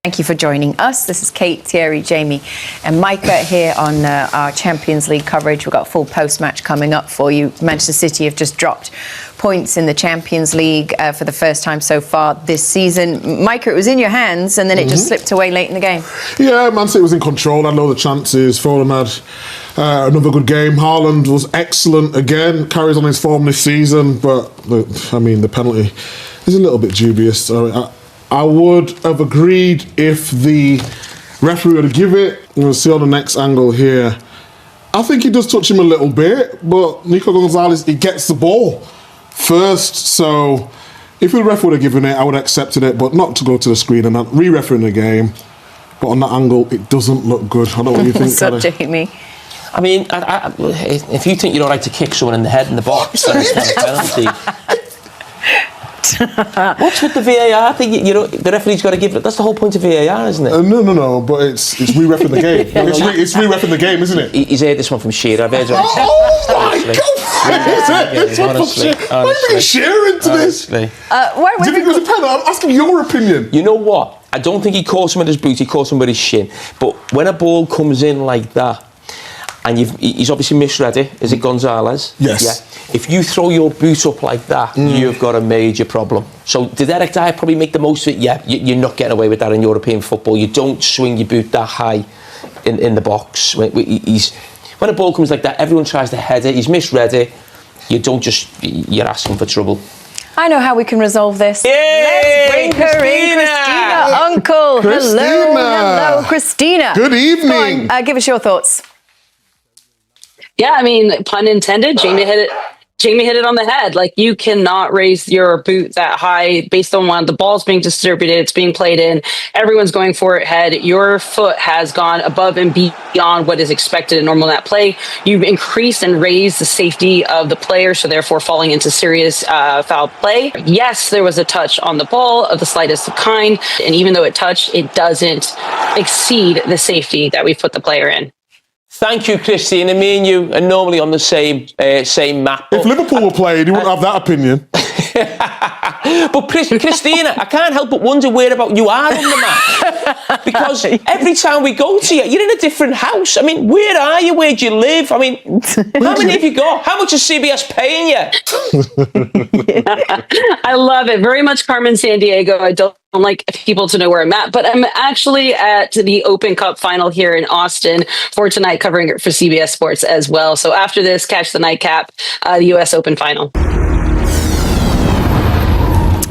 Thank you for joining us. This is Kate, Thierry, Jamie and Micah here on our Champions League coverage. We've got a full post-match coming up for you. Manchester City have just dropped points in the Champions League for the first time so far this season. Micah, it was in your hands and then it just slipped away late in the game. Yeah, Man City was in control. Had loads of chances. Fulham had another good game. Haaland was excellent again. Carries on his form this season. But, the penalty is a little bit dubious. I would have agreed if the referee would have given it. We'll see on the next angle here. I think he does touch him a little bit, but Nico Gonzalez, he gets the ball first. So if the referee would have given it, I would have accepted it, but not to go to the screen and re-refereeing the game. But on that angle, it doesn't look good. I don't know what you think. So, Jamie. I mean, if you think you're all right to kick someone in the head in the box, then it's not a penalty. What's with the VAR thing? The referee's got to give it. That's the whole point of VAR, isn't it? No. But it's re-reffing the game. It's re-reffing the game, isn't it? He's heard this one from Shearer. I've heard it. Oh my God! This one from Shearer. Why are you bringing Shearer into this? Do you think it was a penalty? I'm asking your opinion. You know what? I don't think he caught him with his boot. He caught him with his shin. But when a ball comes in like that, and he's obviously misread it. Is it Gonzalez? Yes. Yeah. If you throw your boot up like that, you've got a major problem. So did Eric Dyer probably make the most of it? Yeah, you're not getting away with that in European football. You don't swing your boot that high in the box. When a ball comes like that, everyone tries to head it. He's misread it. You're asking for trouble. I know how we can resolve this. Yay! Let's bring her in, Christina, Uncle. Christina. Hello, Christina. Good evening. Go on, give us your thoughts. Yeah, I mean, pun intended. Jamie hit it on the head. Like, you cannot raise your boot that high based on when the ball's being distributed, it's being played in, everyone's going for it head. Your foot has gone above and beyond what is expected in normal net play. You've increased and raised the safety of the player, so therefore falling into serious foul play. Yes, there was a touch on the ball of the slightest kind, and even though it touched, it doesn't exceed the safety that we've put the player in. Thank you, Christina. Me and you are normally on the same map. If Liverpool were playing, you wouldn't have that opinion. But Christina, I can't help but wonder whereabout you are on the map. Because every time we go to you, you're in a different house. I mean, where are you? Where do you live? I mean, how many have you got? How much is CBS paying you? Yeah. I love it. Very much Carmen Sandiego. I don't like people to know where I'm at, but I'm actually at the Open Cup final here in Austin for tonight, covering it for CBS Sports as well. So after this, catch the nightcap, the US Open final.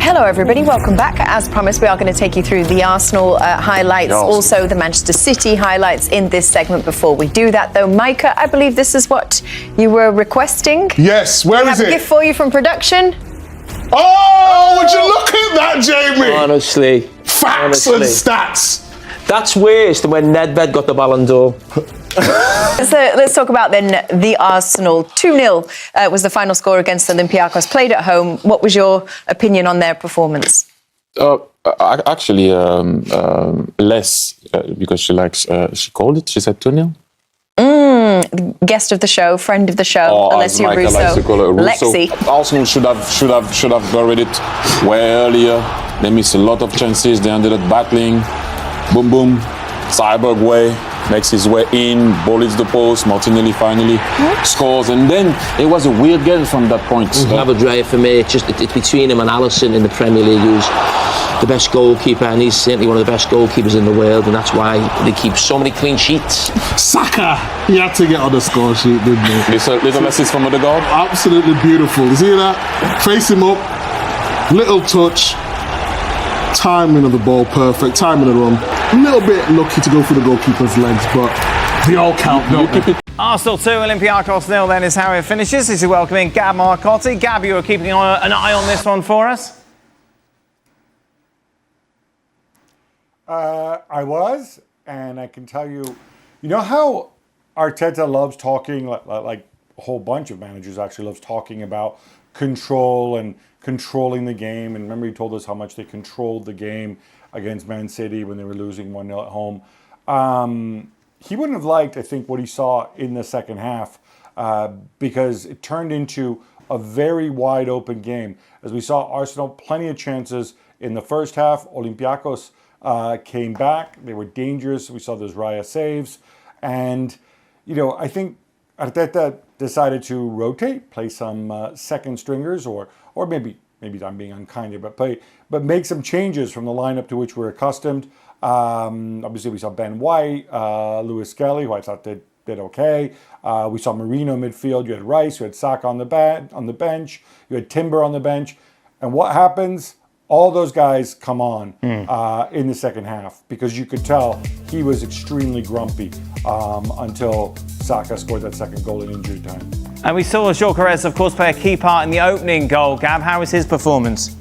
Hello, everybody. Welcome back. As promised, we are going to take you through the Arsenal highlights, also the Manchester City highlights in this segment. Before we do that, though, Micah, I believe this is what you were requesting. Yes, where is it? We have a gift for you from production. Oh, would you look at that, Jamie? Honestly. Facts and stats. That's worse than when Nedved got the Ballon d'Or. Let's talk about then the Arsenal. 2-0 was the final score against Olympiacos, played at home. What was your opinion on their performance? Actually, less, because she called it, she said 2-0. Guest of the show, friend of the show, Alessio Russo. Lexi. Arsenal should have got rid of it way earlier. They missed a lot of chances. They ended up battling. Boom, boom. Cyborg way. Makes his way in, ball hits the post, Martinelli finally scores, and then it was a weird game from that point. Another drive for me, it's between him and Alisson in the Premier League, who's the best goalkeeper, and he's certainly one of the best goalkeepers in the world, and that's why they keep so many clean sheets. Saka, he had to get on the score sheet, didn't he? Little assist from Odegaard. Absolutely beautiful. You see that? Face him up, little touch. Timing of the ball perfect, timing of the run. A little bit lucky to go through the goalkeeper's legs, but they all count, don't they? Arsenal 2, Olympiacos 0 then is how it finishes. This is welcoming Gab Marcotti. Gab, you were keeping an eye on this one for us? I was, and I can tell you, you know how Arteta loves talking, like a whole bunch of managers actually loves talking about control and controlling the game. And remember, he told us how much they controlled the game against Man City when they were losing 1-0 at home. He wouldn't have liked, I think, what he saw in the second half because it turned into a very wide open game. As we saw, Arsenal, plenty of chances in the first half. Olympiacos came back. They were dangerous. We saw those Raya saves. And, I think Arteta decided to rotate, play some second stringers, or maybe I'm being unkind here, but make some changes from the lineup to which we're accustomed. Obviously, we saw Ben White, Lewis Skelly, who I thought did okay. We saw Marino midfield. You had Rice. You had Saka on the bench. You had Timber on the bench. And what happens? All those guys come on in the second half, because you could tell he was extremely grumpy until Saka scored that second goal in injury time. And we saw Gyökeres, of course, play a key part in the opening goal. Gab, how was his performance?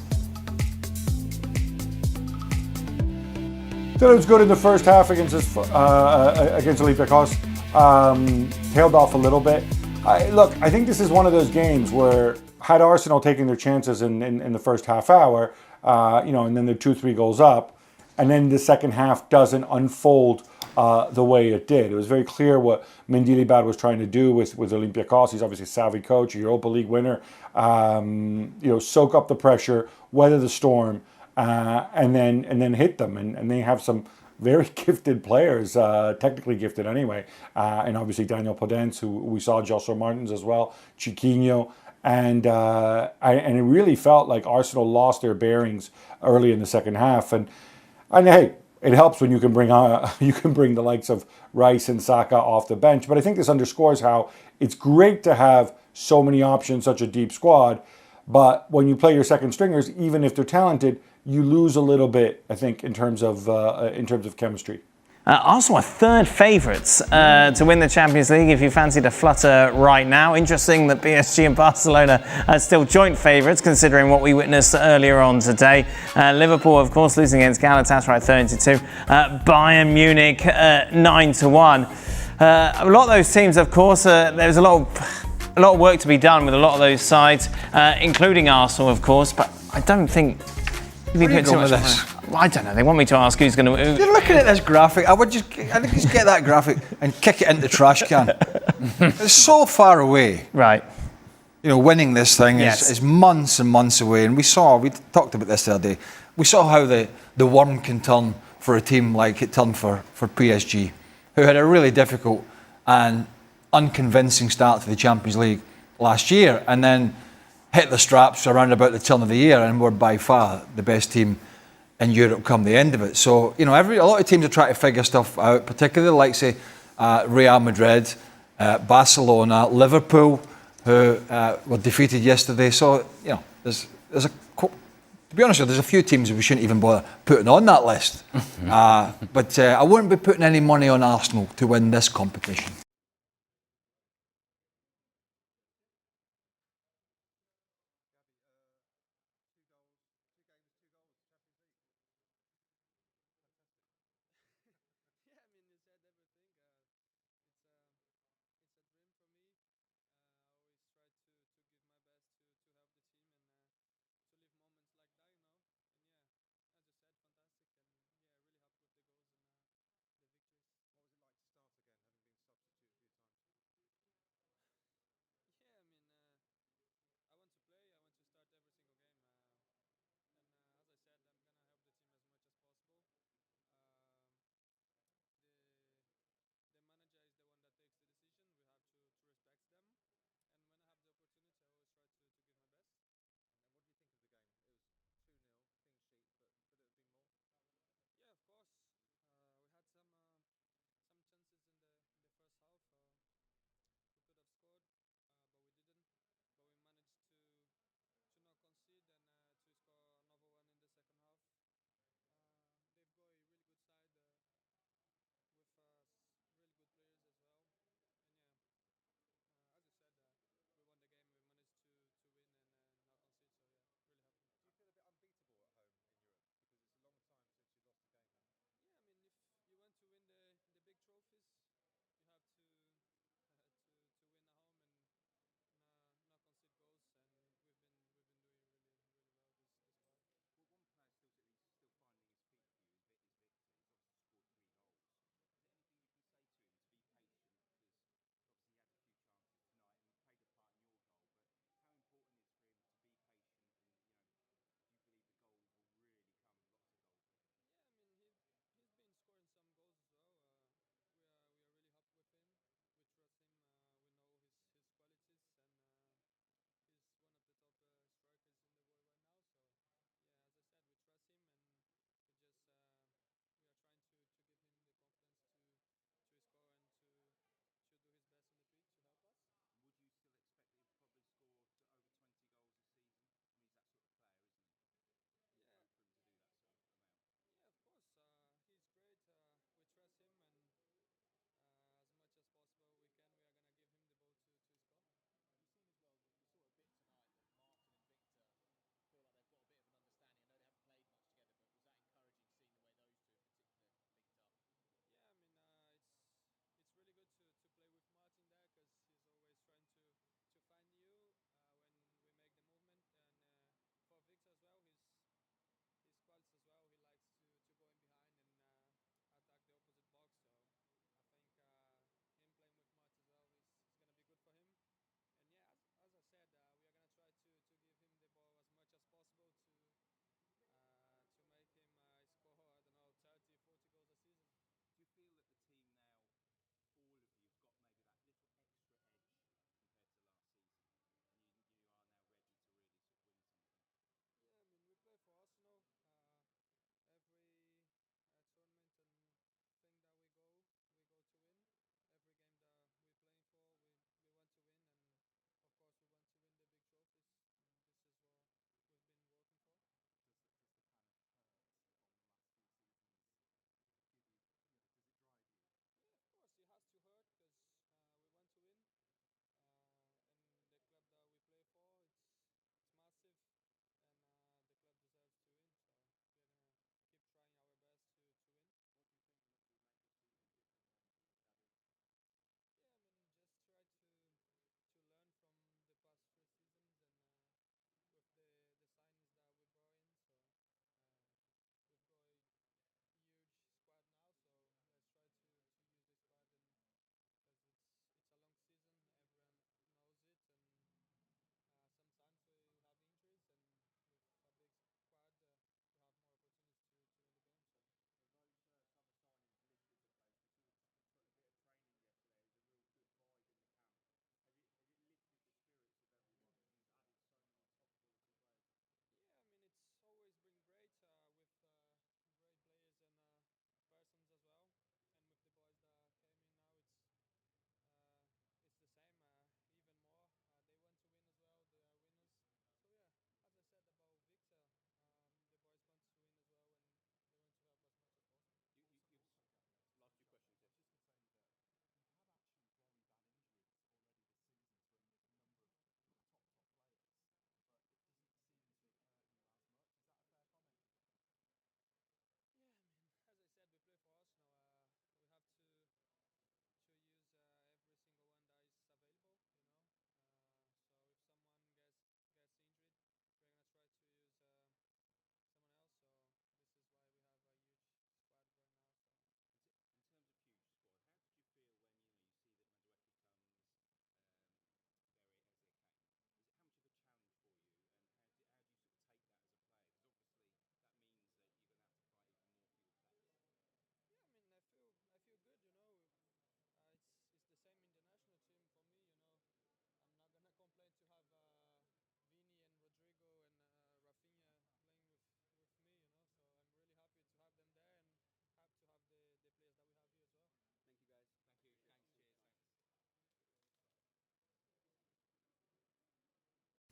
So it was good in the first half against Olympiacos. Tailed off a little bit. I think this is one of those games where, had Arsenal taken their chances in the first half hour, and then they're 2-3 goals up, and then the second half doesn't unfold the way it did. It was very clear what Mendilibar was trying to do with Olympiacos. He's obviously a savvy coach, a Europa League winner. Soak up the pressure, weather the storm, and then hit them. And they have some very gifted players, technically gifted anyway. And obviously Daniel Podence, who we saw, Joshua Martins as well, Chiquinho. And it really felt like Arsenal lost their bearings early in the second half. And hey, it helps when you can bring the likes of Rice and Saka off the bench. But I think this underscores how it's great to have so many options, such a deep squad. But when you play your second stringers, even if they're talented, you lose a little bit, I think, in terms of chemistry. Arsenal are third favourites to win the Champions League, if you fancy to flutter right now. Interesting that PSG and Barcelona are still joint favourites, considering what we witnessed earlier on today. Liverpool, of course, losing against Galatasaray 3-2. Bayern Munich 9-1. A lot of those teams, of course, there's a lot of work to be done with a lot of those sides, including Arsenal, of course. But I don't think Where are you going with this? I don't know. They want me to ask who's going to. You're looking at this graphic. I think just get that graphic and kick it into the trash can. It's so far away. Right. Winning this thing is months and months away. And we talked about this the other day. We saw how the worm can turn for a team like it turned for PSG, who had a really difficult and unconvincing start to the Champions League last year, and then hit the straps around about the turn of the year, and were by far the best team in Europe come the end of it. So, a lot of teams are trying to figure stuff out, particularly like, say, Real Madrid, Barcelona, Liverpool, who were defeated yesterday. So, to be honest with you, there's a few teams we shouldn't even bother putting on that list. But I wouldn't be putting any money on Arsenal to win this competition.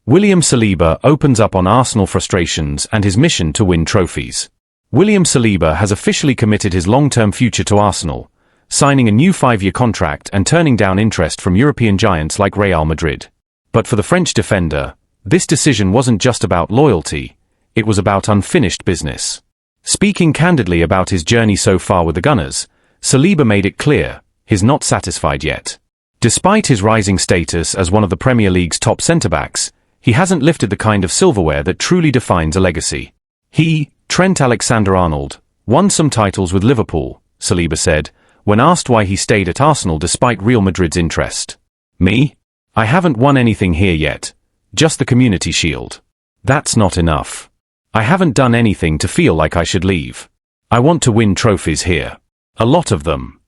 William Saliba opens up on Arsenal frustrations and his mission to win trophies. William Saliba has officially committed his long-term future to Arsenal, signing a new 5-year contract and turning down interest from European giants like Real Madrid. But for the French defender, this decision wasn't just about loyalty, it was about unfinished business. Speaking candidly about his journey so far with the Gunners, Saliba made it clear, he's not satisfied yet. Despite his rising status as one of the Premier League's top centre-backs, he hasn't lifted the kind of silverware that truly defines a legacy. He, Trent Alexander-Arnold, won some titles with Liverpool, Saliba said, when asked why he stayed at Arsenal despite Real Madrid's interest. Me? I haven't won anything here yet, just the Community Shield. That's not enough. I haven't done anything to feel like I should leave. I want to win trophies here. A lot of them.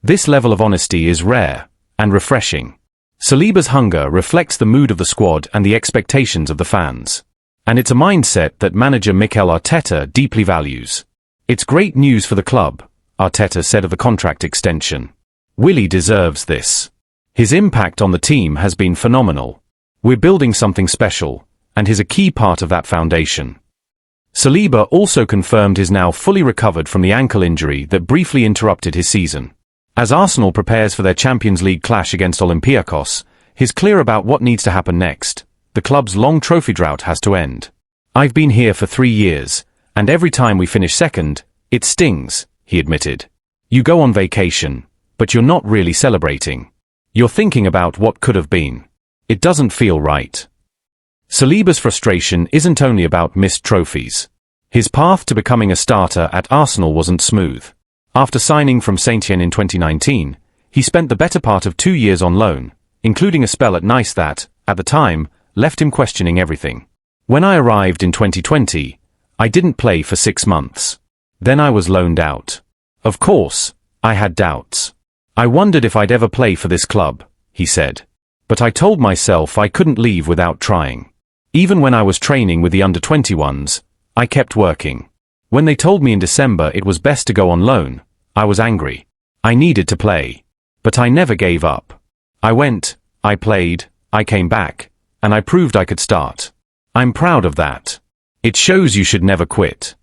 This level of honesty is rare and refreshing. Saliba's hunger reflects the mood of the squad and the expectations of the fans. And it's a mindset that manager Mikel Arteta deeply values. It's great news for the club, Arteta said of the contract extension. Willy deserves this. His impact on the team has been phenomenal. We're building something special, and he's a key part of that foundation. Saliba also confirmed he's now fully recovered from the ankle injury that briefly interrupted his season. As Arsenal prepares for their Champions League clash against Olympiacos, he's clear about what needs to happen next. The club's long trophy drought has to end. I've been here for 3 years, and every time we finish second, it stings, he admitted. You go on vacation, but you're not really celebrating. You're thinking about what could have been. It doesn't feel right. Saliba's frustration isn't only about missed trophies. His path to becoming a starter at Arsenal wasn't smooth. After signing from Saint-Étienne in 2019, he spent the better part of 2 years on loan, including a spell at Nice that, at the time, left him questioning everything. When I arrived in 2020, I didn't play for 6 months. Then I was loaned out. Of course, I had doubts. I wondered if I'd ever play for this club, he said. But I told myself I couldn't leave without trying. Even when I was training with the under-21s, I kept working. When they told me in December it was best to go on loan, I was angry. I needed to play. But I never gave up. I went, I played, I came back, and I proved I could start. I'm proud of that. It shows you should never quit.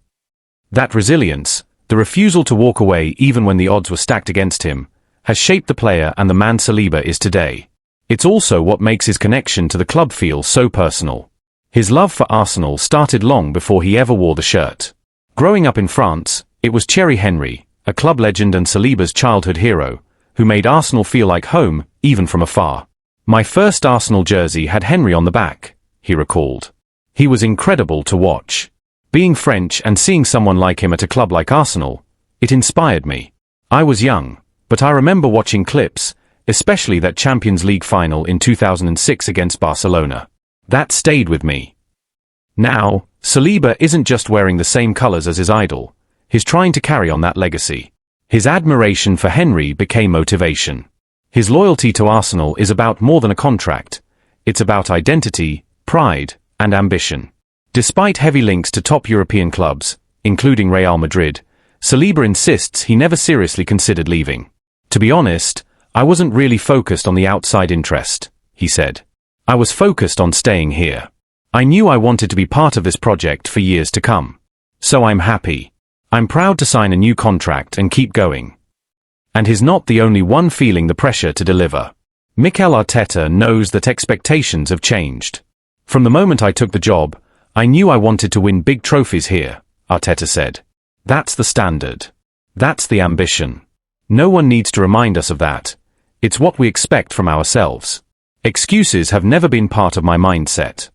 That resilience, the refusal to walk away even when the odds were stacked against him, has shaped the player and the man Saliba is today. It's also what makes his connection to the club feel so personal. His love for Arsenal started long before he ever wore the shirt. Growing up in France, it was Thierry Henry, a club legend and Saliba's childhood hero, who made Arsenal feel like home, even from afar. My first Arsenal jersey had Henry on the back, he recalled. He was incredible to watch. Being French and seeing someone like him at a club like Arsenal, it inspired me. I was young, but I remember watching clips, especially that Champions League final in 2006 against Barcelona. That stayed with me. Now, Saliba isn't just wearing the same colours as his idol, he's trying to carry on that legacy. His admiration for Henry became motivation. His loyalty to Arsenal is about more than a contract. It's about identity, pride, and ambition. Despite heavy links to top European clubs, including Real Madrid, Saliba insists he never seriously considered leaving. To be honest, I wasn't really focused on the outside interest, he said. I was focused on staying here. I knew I wanted to be part of this project for years to come. So I'm happy. I'm proud to sign a new contract and keep going. And he's not the only one feeling the pressure to deliver. Mikel Arteta knows that expectations have changed. From the moment I took the job, I knew I wanted to win big trophies here, Arteta said. That's the standard. That's the ambition. No one needs to remind us of that. It's what we expect from ourselves. Excuses have never been part of my mindset.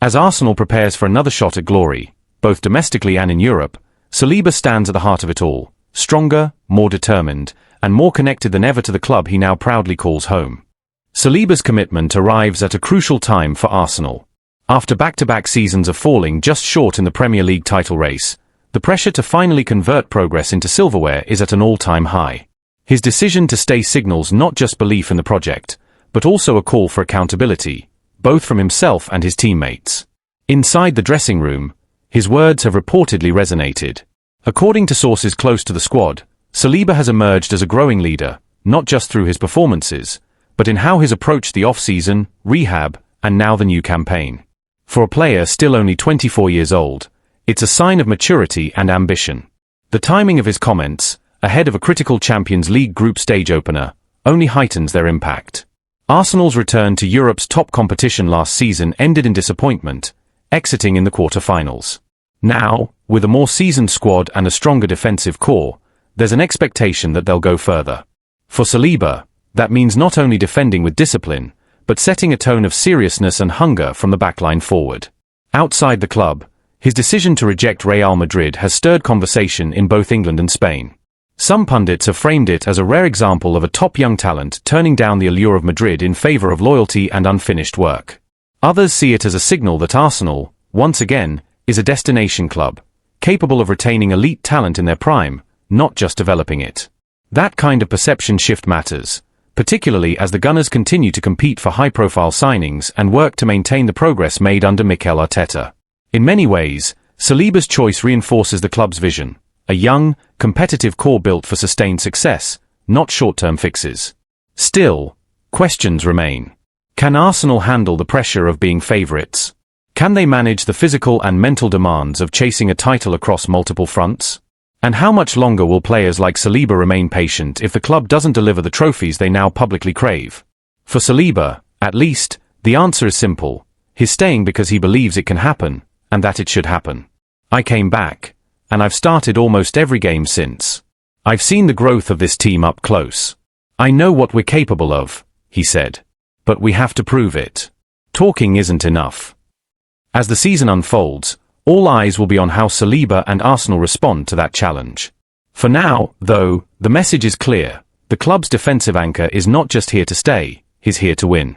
As Arsenal prepares for another shot at glory, both domestically and in Europe, Saliba stands at the heart of it all, stronger, more determined, and more connected than ever to the club he now proudly calls home. Saliba's commitment arrives at a crucial time for Arsenal. After back-to-back seasons of falling just short in the Premier League title race, the pressure to finally convert progress into silverware is at an all-time high. His decision to stay signals not just belief in the project, but also a call for accountability, both from himself and his teammates. Inside the dressing room, his words have reportedly resonated. According to sources close to the squad, Saliba has emerged as a growing leader, not just through his performances, but in how he's approached the off-season, rehab, and now the new campaign. For a player still only 24 years old, it's a sign of maturity and ambition. The timing of his comments, ahead of a critical Champions League group stage opener, only heightens their impact. Arsenal's return to Europe's top competition last season ended in disappointment, exiting in the quarter-finals. Now, with a more seasoned squad and a stronger defensive core, there's an expectation that they'll go further. For Saliba, that means not only defending with discipline, but setting a tone of seriousness and hunger from the backline forward. Outside the club, his decision to reject Real Madrid has stirred conversation in both England and Spain. Some pundits have framed it as a rare example of a top young talent turning down the allure of Madrid in favour of loyalty and unfinished work. Others see it as a signal that Arsenal, once again, is a destination club, capable of retaining elite talent in their prime, not just developing it. That kind of perception shift matters, particularly as the Gunners continue to compete for high-profile signings and work to maintain the progress made under Mikel Arteta. In many ways, Saliba's choice reinforces the club's vision, a young, competitive core built for sustained success, not short-term fixes. Still, questions remain. Can Arsenal handle the pressure of being favourites? Can they manage the physical and mental demands of chasing a title across multiple fronts? And how much longer will players like Saliba remain patient if the club doesn't deliver the trophies they now publicly crave? For Saliba, at least, the answer is simple. He's staying because he believes it can happen, and that it should happen. I came back, and I've started almost every game since. I've seen the growth of this team up close. I know what we're capable of, he said. But we have to prove it. Talking isn't enough. As the season unfolds, all eyes will be on how Saliba and Arsenal respond to that challenge. For now, though, the message is clear. The club's defensive anchor is not just here to stay, he's here to win.